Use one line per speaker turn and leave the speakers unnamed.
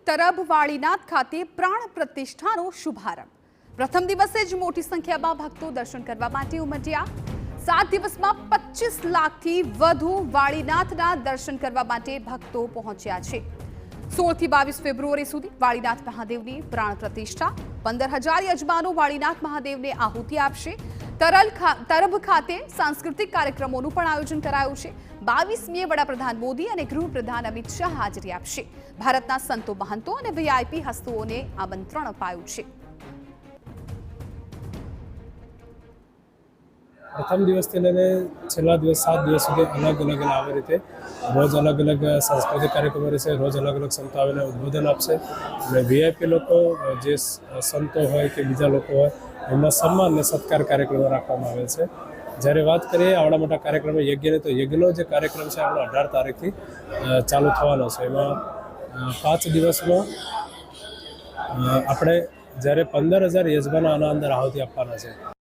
તરબ વાળીનાથ ખાતે પ્રાણ પ્રતિષ્ઠાનો શુભારંભ। પ્રથમ દિવસે જ મોટી સંખ્યામાં ભક્તો દર્શન કરવા માટે ઉમટ્યા। 7 દિવસમાં 25 લાખથી વધુ વાળીનાથના દર્શન કરવા માટે ભક્તો પહોંચ્યા છે। 16 થી 22 ફેબ્રુઆરી સુધી વાળીનાથ મહાદેવની પ્રાણ પ્રતિષ્ઠા। 15,000 યજમાનો વાળીનાથ મહાદેવને આહુતિ આપશે। તરબ ખાતે સાંસ્કૃતિક કાર્યક્રમોનું પણ આયોજન કરાયું છે। 22મીએ વડાપ્રધાન મોદી અને ગૃહપ્રધાન અમિત શાહ હાજરી આપશે। ભારતના સંતો મહંતો અને વીઆઈપી હસ્તીઓને આમંત્રણ અપાયું છે।
प्रथम दिवस से लैने छेल्ला दिवस 7 दिवस सुधी अलग अलग आ रीते रोज अलग अलग सांस्कृतिक कार्यक्रम रहेशे। रोज अलग अलग संतो आवीने उद्बोधन आपशे અને વીઆઈપી લોકો જે સંતો હોય કે બીજા લોકો હોય એમના સન્માન અને સત્કાર કાર્યક્રમો રાખવામાં આવે છે। જ્યારે વાત કરીએ આવડા મોટા કાર્યક્રમ યજ્ઞની, તો યજ્ઞનો જે કાર્યક્રમ છે આપણો 18 તારીખથી ચાલુ થવાનો છે। એમાં 5 દિવસમાં આપણે જ્યારે 15,000 યજમાનો આના અંદર આહુતિ આપવાના છે।